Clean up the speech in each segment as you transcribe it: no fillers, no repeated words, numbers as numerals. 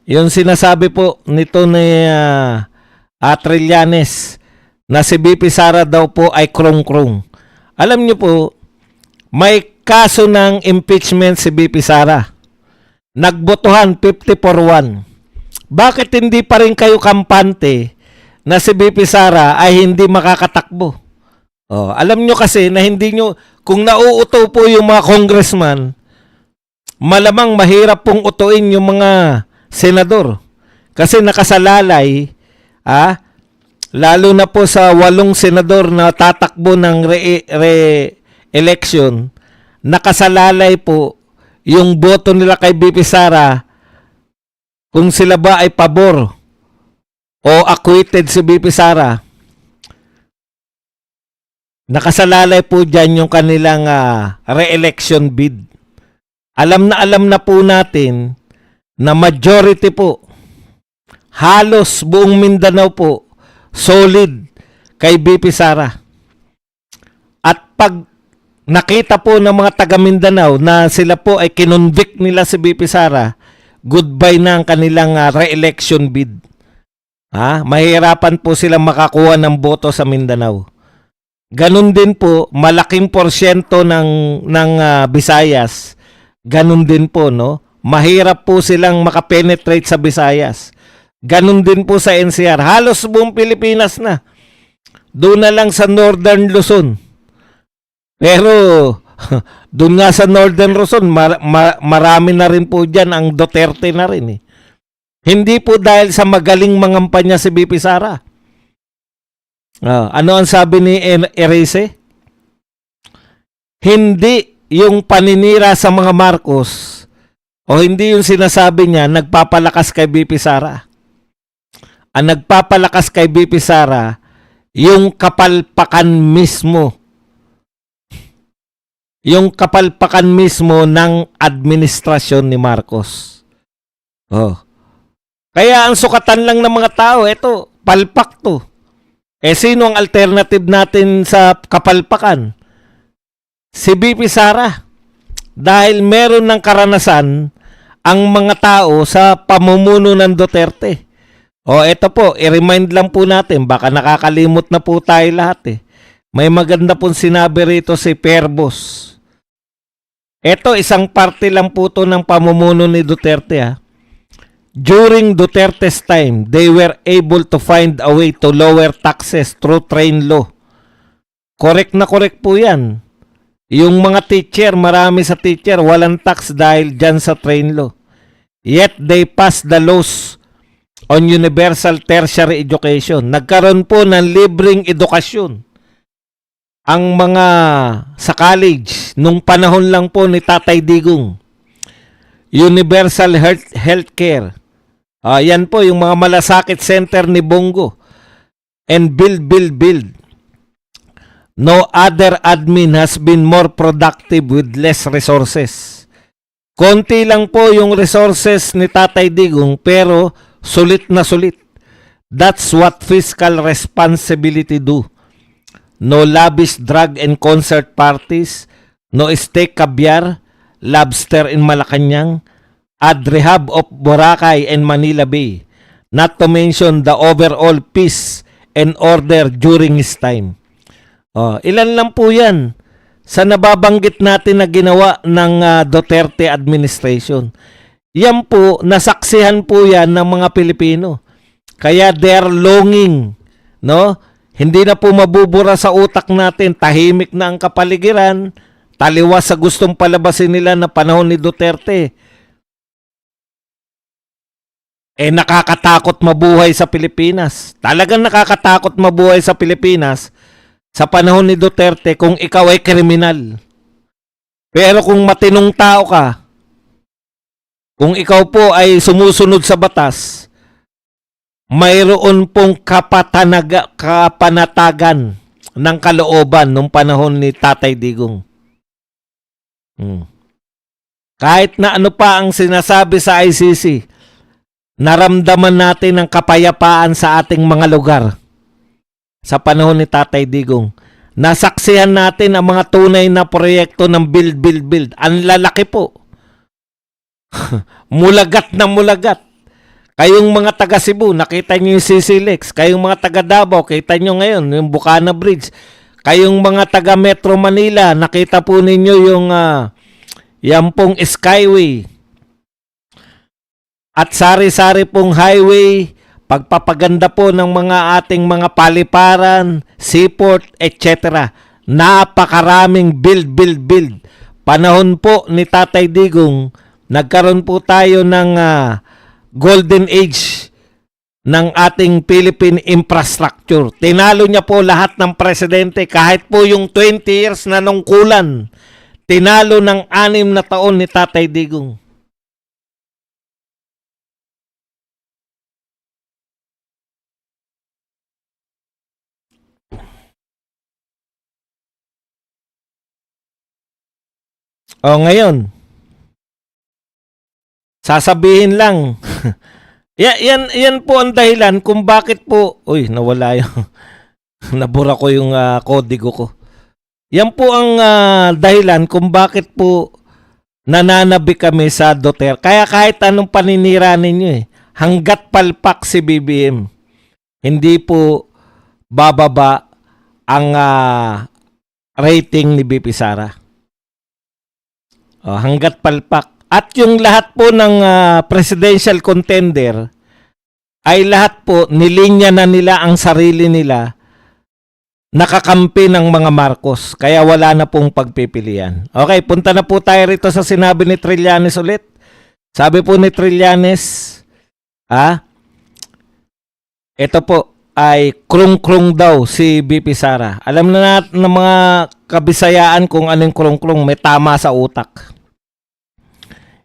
Yung sinasabi po nito ni Trillanes na si BP Sara daw po ay krong-krong. Alam niyo po, may kaso ng impeachment si BP Sara. Nagbotohan 54-1. Bakit hindi pa rin kayo kampante na si BP Sara ay hindi makakatakbo? Oh, alam nyo kasi na hindi nyo, kung nauuto po yung mga congressman, malamang mahirap pong utuin yung mga senador. Kasi nakasalalay, lalo na po sa 8 senador na tatakbo ng re-election, nakasalalay po yung boto nila kay BP Sara kung sila ba ay pabor o acquitted si BP Sara. Nakasalalay po dyan yung kanilang re-election bid. Alam na po natin na majority po, halos buong Mindanao po, solid kay BP Sara. At pag nakita po ng mga taga Mindanao na sila po ay kinonvict nila si BP Sara, goodbye na ang kanilang re-election bid. Mahirapan po silang makakuha ng boto sa Mindanao. Ganun din po, malaking porsyento ng Visayas. Ganun din po, no? Mahirap po silang makapenetrate sa Visayas. Ganun din po sa NCR. Halos buong Pilipinas na. Doon na lang sa Northern Luzon. Pero doon nga sa Northern Luzon, marami na rin po dyan ang Duterte na rin. Hindi po dahil sa magaling mangampanya si BP Sara. Ano ang sabi ni Erese? Hindi yung paninira sa mga Marcos o hindi yung sinasabi niya nagpapalakas kay BP Sara. Ang nagpapalakas kay BP Sara, yung kapalpakan mismo. Yung kapalpakan mismo ng administrasyon ni Marcos. Kaya ang sukatan lang ng mga tao, eto, palpak to. Sino ang alternative natin sa kapalpakan? Si BP Sara. Dahil meron ng karanasan ang mga tao sa pamumuno ng Duterte. Eto po, i-remind lang po natin, baka nakakalimot na po tayo lahat. May maganda pong sinabi rito si Perbos. Ito, isang parte lang po to ng pamumuno ni Duterte. During Duterte's time, they were able to find a way to lower taxes through train law. Correct na correct po yan. Yung mga teacher, marami sa teacher, walang tax dahil dyan sa train law. Yet they passed the laws on universal tertiary education. Nagkaroon po ng libreng edukasyon ang mga sa college nung panahon lang po ni Tatay Digong. Universal health care. Yan po yung mga malasakit center ni Bongo. And build. No other admin has been more productive with less resources. Konti lang po yung resources ni Tatay Digong pero sulit na sulit. That's what fiscal responsibility do. No lavish drug and concert parties, no steak caviar, lobster in Malacanang, ad rehab of Boracay and Manila Bay, not to mention the overall peace and order during his time. Ilan lang po yan sa nababanggit natin na ginawa ng Duterte administration. Yan po, nasaksihan po yan ng mga Pilipino. Kaya they are longing, no? Hindi na po mabubura sa utak natin, tahimik na ang kapaligiran, taliwas sa gustong palabasin nila na panahon ni Duterte. Nakakatakot mabuhay sa Pilipinas. Talagang nakakatakot mabuhay sa Pilipinas sa panahon ni Duterte kung ikaw ay kriminal. Pero kung matinong tao ka, kung ikaw po ay sumusunod sa batas, mayroon pong kapanatagan ng kalooban nung panahon ni Tatay Digong. Kahit na ano pa ang sinasabi sa ICC, naramdaman natin ang kapayapaan sa ating mga lugar sa panahon ni Tatay Digong. Nasaksihan natin ang mga tunay na proyekto ng build. Ang lalaki po. Mulagat na mulagat. Kayong mga taga Cebu, nakita nyo yung CCLEX. Kayong mga taga Davao, kita nyo ngayon yung Bukana Bridge. Kayong mga taga Metro Manila, nakita po ninyo yung yan pong Skyway. At sari-sari pong highway, pagpapaganda po ng mga ating mga paliparan, seaport, etc. Napakaraming build. Panahon po ni Tatay Digong, nagkaroon po tayo ng golden age ng ating Philippine infrastructure. Tinalo niya po lahat ng presidente, kahit po yung 20 years na nungkulan. Tinalo ng 6 na taon ni Tatay Digong. O ngayon, sasabihin lang, yan po ang dahilan kung bakit po, uy, nawala yung, nabura ko yung kodigo ko. Yan po ang dahilan kung bakit po nananabi kami sa Duterte. Kaya kahit anong paninira ninyo hanggat palpak si BBM, hindi po bababa ang rating ni BP Sara. Hanggat palpak. At yung lahat po ng presidential contender ay lahat po nilinya na nila ang sarili nila nakakampi ng mga Marcos. Kaya wala na pong pagpipilian. Okay, punta na po tayo rito sa sinabi ni Trillanes ulit. Sabi po ni Trillanes, ito po ay krung-krung daw si BP Sara. Alam na natin ng mga kabisayaan kung anong krung-krung, may tama sa utak.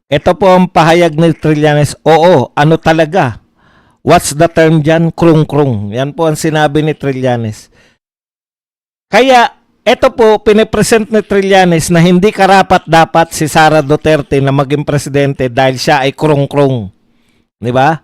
Ito po ang pahayag ni Trillanes. Oo, ano talaga? What's the term dyan? Krung-krung. Yan po ang sinabi ni Trillanes. Kaya, ito po, pinipresent ni Trillanes na hindi karapat-dapat si Sara Duterte na maging presidente dahil siya ay krung-krung. Di ba?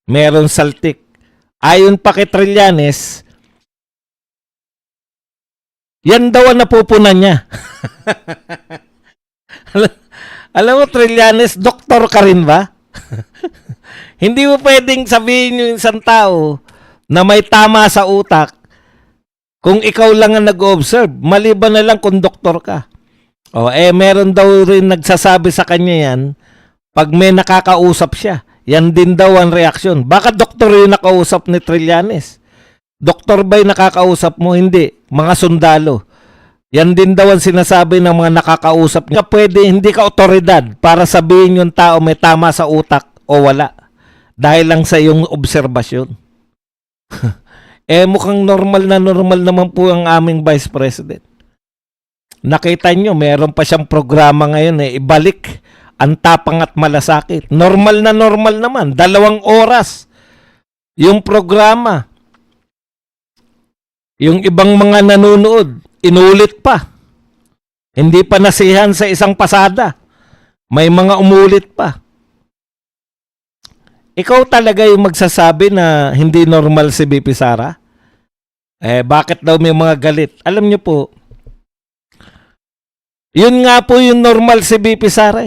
Meron saltik. Ayon pa kay Trillanes, yan daw ang napupunan niya. Alam mo, Trillanes, doktor ka rin ba? Hindi mo pwedeng sabihin yung isang tao na may tama sa utak kung ikaw lang ang nag-observe. Maliban na lang kung doktor ka. Meron daw rin nagsasabi sa kanya yan pag may nakakausap siya. Yan din daw ang reaksyon. Baka doktor yung nakausap ni Trillanes. Doktor ba yung nakakausap mo? Hindi. Mga sundalo. Yan din daw ang sinasabi ng mga nakakausap niya. Pwede, hindi ka otoridad para sabihin yung tao may tama sa utak o wala. Dahil lang sa iyong obserbasyon. Mukhang normal naman po ang aming Vice President. Nakita nyo, meron pa siyang programa ngayon ibalik ang tapang at malasakit. Normal naman. 2 oras. Yung programa. Yung ibang mga nanonood, inulit pa. Hindi pa nasihan sa isang pasada. May mga umulit pa. Ikaw talaga yung magsasabi na hindi normal si BP Sara? Bakit daw may mga galit? Alam nyo po, yun nga po yung normal si BP Sara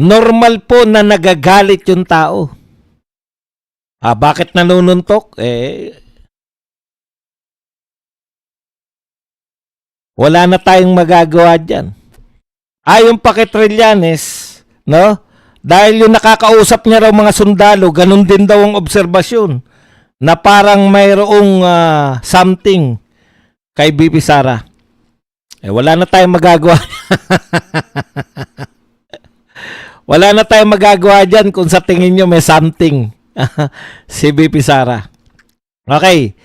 Normal po na nagagalit yung tao. Bakit nanununtok? Wala na tayong magagawa dyan. Ayon pa kay Trillanes, no? Dahil yung nakakausap niya raw mga sundalo, ganun din daw ang obserbasyon na parang mayroong something kay BP Sara. Wala na tayong magagawa. Wala na tayong magagawa dyan kung sa tingin nyo may something si BP Sara. Okay.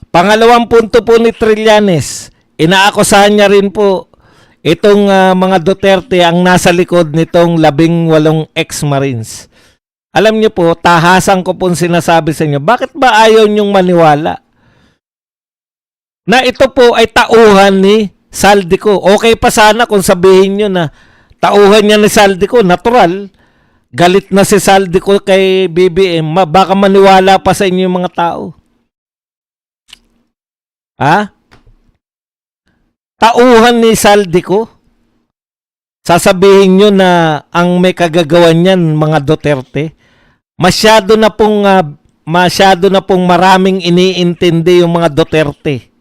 Pangalawang punto po ni Trillanes, inaakusahan niya rin po itong mga Duterte ang nasa likod nitong 18 ex-Marines. Alam niyo po, tahasan ko po sinasabi sa inyo, bakit ba ayaw niyong maniwala na ito po ay tauhan ni Saldico? Okay pa sana kung sabihin niyo na tauhan niya ni Saldico, natural. Galit na si Saldico kay BBM, baka maniwala pa sa inyo yung mga tao. Tauhan ni Saldico? Sasabihin nyo na ang may kagagawan niyan mga Duterte? masyado na pong maraming iniintindi yung mga Duterte.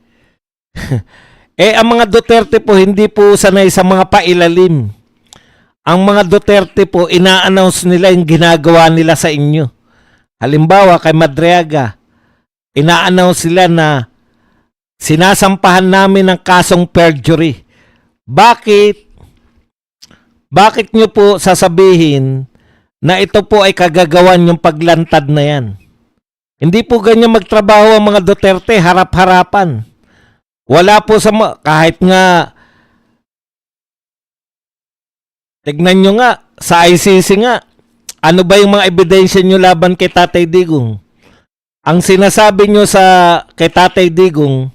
Ang mga Duterte po hindi po sanay sa mga pailalim. Ang mga Duterte po, ina-announce nila yung ginagawa nila sa inyo. Halimbawa, kay Madriaga, ina-announce sila na sinasampahan namin ng kasong perjury. Bakit? Bakit nyo po sasabihin na ito po ay kagagawan yung paglantad na yan? Hindi po ganyan magtrabaho ang mga Duterte, harap-harapan. Wala po kahit nga, tignan nyo nga, sa ICC nga, ano ba yung mga ebidensya nyo laban kay Tatay Digong? Ang sinasabi nyo kay Tatay Digong,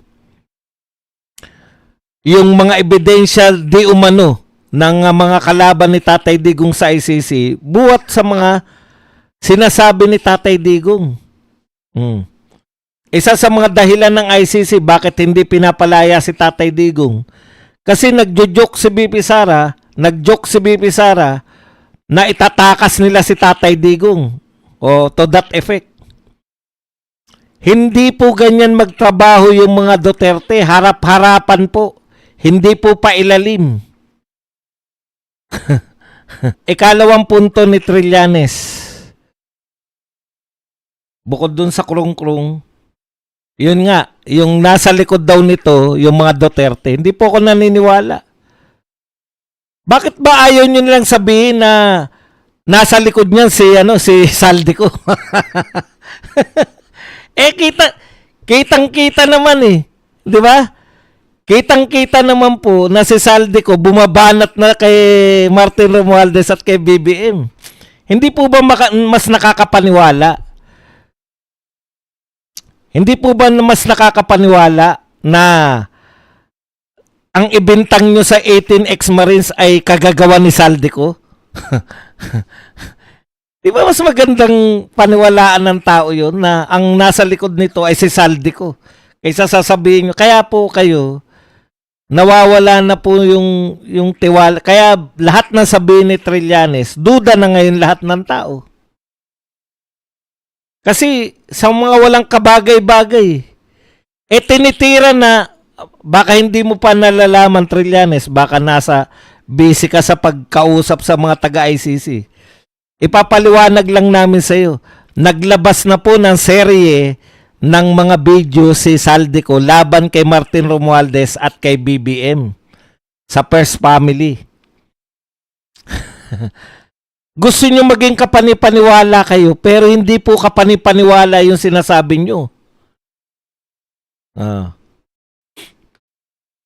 yung mga ebidensya di umano ng mga kalaban ni Tatay Digong sa ICC, buwat sa mga sinasabi ni Tatay Digong. Isa sa mga dahilan ng ICC bakit hindi pinapalaya si Tatay Digong, kasi nagjo-joke si BP Sara na itatakas nila si Tatay Digong. O to that effect. Hindi po ganyan magtrabaho yung mga Duterte, harap-harapan po. Hindi po pailalim. Ikalawang punto ni Trillanes. Bukod dun sa krung-krung, yun nga, yung nasa likod daw nito, yung mga Duterte, hindi po ako naniniwala. Bakit ba ayaw nyo nilang sabihin na nasa likod niyan si Saldico? Kitang-kita naman eh. Di ba? Kitang-kita naman po na si Saldico bumabanat na kay Martin Romualdez at kay BBM. Hindi po ba mas nakakapaniwala? Hindi po ba mas nakakapaniwala na ang ibintang nyo sa 18 ex-Marines ay kagagawa ni Saldico? Di ba mas magandang paniwalaan ng tao yun na ang nasa likod nito ay si Saldico? Kaysa sasabihin nyo, kaya po kayo, nawawala na po yung tiwala. Kaya lahat ng sabihin ni Trillanes, duda na ngayon lahat ng tao. Kasi sa mga walang kabagay-bagay, tinitira na, baka hindi mo pa nalalaman, Trillanes, baka nasa busy ka sa pagkausap sa mga taga-ICC. Ipapaliwanag lang namin sa iyo. Naglabas na po ng serye ng mga video si Saldico laban kay Martin Romualdez at kay BBM sa First Family. Gusto nyo maging kapanipaniwala kayo, pero hindi po kapanipaniwala yung sinasabi nyo.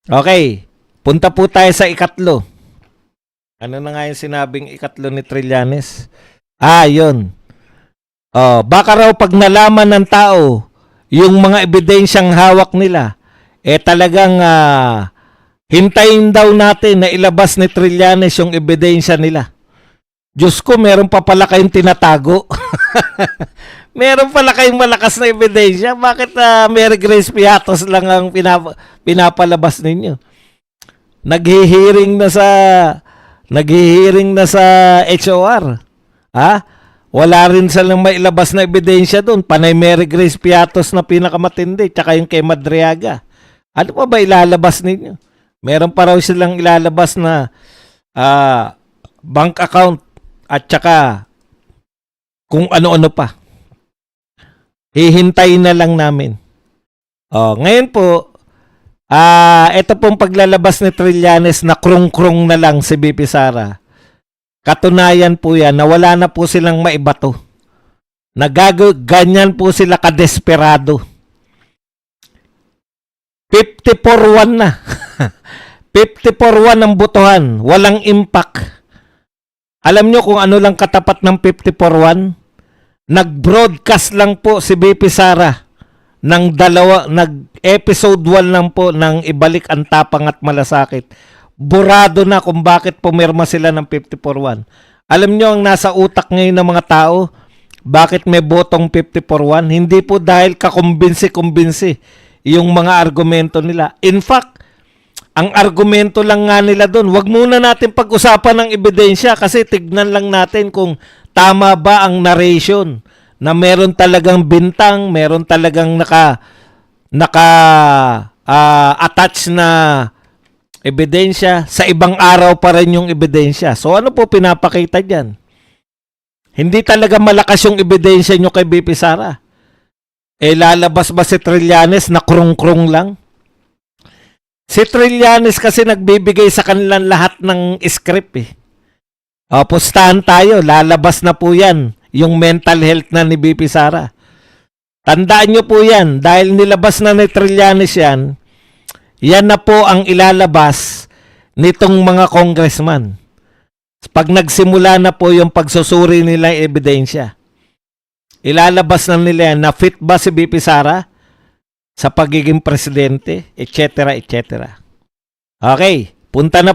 Okay, punta po tayo sa ikatlo. Ano na nga yung sinabing ikatlo ni Trillanes? Yun. Baka raw pag nalaman ng tao yung mga ebidensyang hawak nila, talagang hintayin daw natin na ilabas ni Trillanes yung ebidensya nila. Diyos ko, meron pa pala kayong tinatago. Meron pala kayong malakas na ebidensya. Bakit Mary Grace Piatos lang ang pinapalabas ninyo? Naghihiring na sa HOR. Wala rin silang mailabas na ebidensya doon. Panay Mary Grace Piatos na pinakamatindi, tsaka yung kay Madriaga. Ano pa ba ilalabas ninyo? Meron pa raw silang ilalabas na bank account at tsaka kung ano-ano pa. Hihintayin na lang namin. Ngayon po, ito pong paglalabas ni Trillanes na krung-krung na lang si BP Sara. Katunayan po yan na wala na po silang maibato. Ganyan po sila kadesperado. 54-1 na. 54-1 ang botohan. Walang impact. Alam nyo kung ano lang katapat ng 54-1? Nag-broadcast lang po si BP Sara ng nag-episode 1 lang po ng Ibalik ang Tapang at Malasakit. Burado na kung bakit pumirma sila ng 54-1. Alam nyo ang nasa utak ngayon ng mga tao, bakit may botong 54-1? Hindi po dahil kakumbinsi-kumbinsi yung mga argumento nila. In fact, ang argumento lang nga nila doon, wag muna natin pag-usapan ng ebidensya kasi tignan lang natin kung tama ba ang narration na meron talagang bintang, meron talagang attach na ebidensya, sa ibang araw pa rin yung ebidensya. So ano po pinapakita diyan? Hindi talaga malakas yung ebidensya nyo kay BP Sara. Lalabas ba si Trillanes na krung-krung lang? Si Trillanes kasi nagbibigay sa kanilang lahat ng script eh. Pustahan tayo, lalabas na po yan, yung mental health na ni BP Sara. Tandaan nyo po yan, dahil nilabas na ni Trillanes yan, yan na po ang ilalabas nitong mga congressman. Pag nagsimula na po yung pagsusuri nila ng ebidensya, ilalabas na nila yan na fit ba si BP Sara sa pagiging presidente, etc. etc. Okay, punta na